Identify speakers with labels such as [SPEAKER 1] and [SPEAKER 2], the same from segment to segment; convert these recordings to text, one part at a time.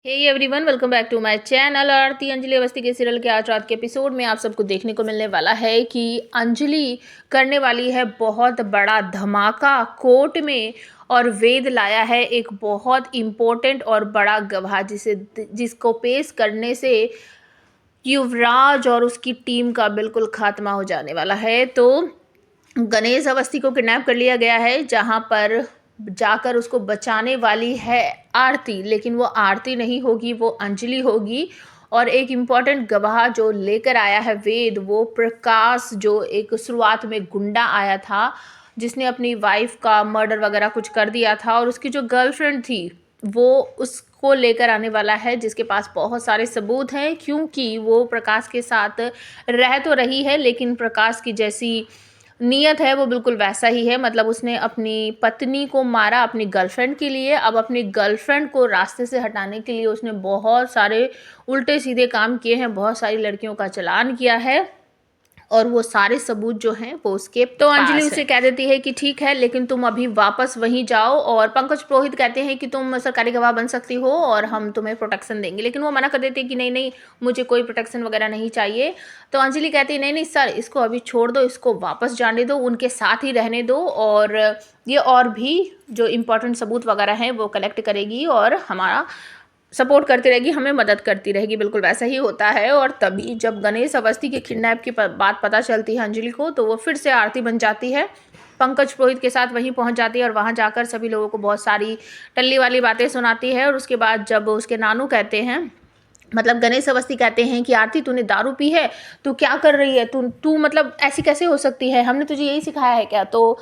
[SPEAKER 1] Hey everyone, welcome back to my channel. Aarti Anjali Awasthi के serial के आज रात के एपिसोड में आप सबको देखने को मिलने वाला है कि अंजलि करने वाली है बहुत बड़ा धमाका कोर्ट में। और वेद लाया है एक बहुत इम्पोर्टेंट और बड़ा गवाह जिसको पेश करने से युवराज और उसकी टीम का बिल्कुल खात्मा हो जाने वाला है। तो गणेश अवस्थी को किडनैप कर लिया गया है, जहां पर जाकर उसको बचाने वाली है आरती, लेकिन वो आरती नहीं होगी, वो अंजलि होगी। और एक इम्पॉर्टेंट गवाह जो लेकर आया है वेद, वो प्रकाश, जो एक शुरुआत में गुंडा आया था जिसने अपनी वाइफ का मर्डर वगैरह कुछ कर दिया था, और उसकी जो गर्लफ्रेंड थी वो उसको लेकर आने वाला है, जिसके पास बहुत सारे सबूत हैं। क्योंकि वो प्रकाश के साथ रह तो रही है, लेकिन प्रकाश की जैसी नियत है वो बिल्कुल वैसा ही है। मतलब उसने अपनी पत्नी को मारा अपनी गर्लफ्रेंड के लिए। अब अपनी गर्लफ्रेंड को रास्ते से हटाने के लिए उसने बहुत सारे उल्टे सीधे काम किए हैं, बहुत सारी लड़कियों का चालान किया है, और वो सारे सबूत जो हैं वो उसके तो अंजलि उसे कह देती है कि ठीक है, लेकिन तुम अभी वापस वहीं जाओ। और पंकज पुरोहित कहते हैं कि तुम सरकारी गवाह बन सकती हो और हम तुम्हें प्रोटेक्शन देंगे, लेकिन वो मना कर देती है कि नहीं नहीं, मुझे कोई प्रोटेक्शन वगैरह नहीं चाहिए। तो अंजलि कहती है नहीं नहीं सर, इसको अभी छोड़ दो, इसको वापस जाने दो, उनके साथ ही रहने दो, और ये और भी जो इम्पोर्टेंट सबूत वगैरह हैं वो कलेक्ट करेगी और हमारा सपोर्ट करती रहेगी, हमें मदद करती रहेगी। बिल्कुल वैसा ही होता है। और तभी जब गणेश अवस्थी के किडनैप की बात पता चलती है अंजलि को, तो वो फिर से आरती बन जाती है, पंकज पुरोहित के साथ वहीं पहुंच जाती है और वहां जाकर सभी लोगों को बहुत सारी टल्ली वाली बातें सुनाती है। और उसके बाद जब उसके नानू कहते हैं, मतलब गणेश अवस्थी कहते हैं कि आरती तूने दारू पी है, तू क्या कर रही है, तू मतलब ऐसी कैसे हो सकती है, हमने तुझे यही सिखाया है क्या? तो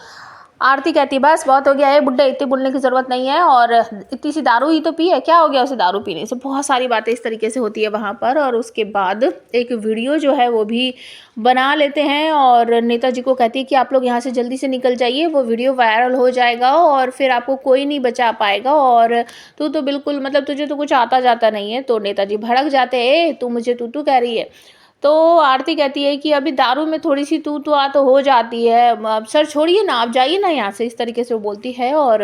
[SPEAKER 1] आरती कहती बस बहुत हो गया है बुड्ढे, इतनी बोलने की ज़रूरत नहीं है, और इतनी सी दारू ही तो पी है, क्या हो गया उसे दारू पीने से? बहुत सारी बातें इस तरीके से होती है वहाँ पर। और उसके बाद एक वीडियो जो है वो भी बना लेते हैं और नेताजी को कहती है कि आप लोग यहाँ से जल्दी से निकल जाइए, वो वीडियो वायरल हो जाएगा और फिर आपको कोई नहीं बचा पाएगा, और तू तो बिल्कुल मतलब तुझे तो कुछ आता जाता नहीं है। तो नेताजी भड़क जाते हैं, तू मुझे तू कह रही है? तो आरती कहती है कि अभी दारू में थोड़ी सी तू आ तो हो जाती है, अब सर छोड़िए ना, आप जाइए ना यहाँ से, इस तरीके से वो बोलती है। और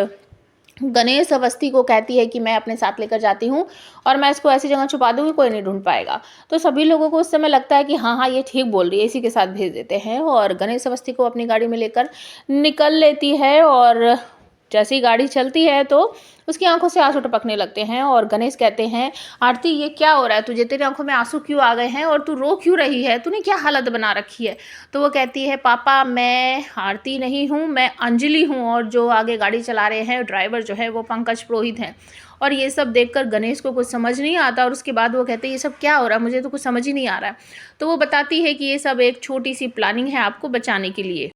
[SPEAKER 1] गणेश अवस्थी को कहती है कि मैं अपने साथ लेकर जाती हूँ और मैं इसको ऐसी जगह छुपा दूंगी कोई नहीं ढूंढ पाएगा। तो सभी लोगों को उस समय लगता है कि हाँ हाँ ये ठीक बोल रही है, इसी के साथ भेज देते हैं। और गणेश अवस्थी को अपनी गाड़ी में लेकर निकल लेती है, और जैसे ही गाड़ी चलती है तो उसकी आंखों से आंसू टपकने लगते हैं। और गणेश कहते हैं आरती ये क्या हो रहा है तुझे, तेरी आंखों में आंसू क्यों आ गए हैं और तू रो क्यों रही है, तूने क्या हालत बना रखी है? तो वो कहती है पापा मैं आरती नहीं हूँ, मैं अंजलि हूँ, और जो आगे गाड़ी चला रहे हैं ड्राइवर जो है वो पंकज पुरोहित हैं। और ये सब देखकर गणेश को कुछ समझ नहीं आता, और उसके बाद वो कहते हैं ये सब क्या हो रहा है, मुझे तो कुछ समझ ही नहीं आ रहा है। तो वो बताती है कि ये सब एक छोटी सी प्लानिंग है आपको बचाने के लिए।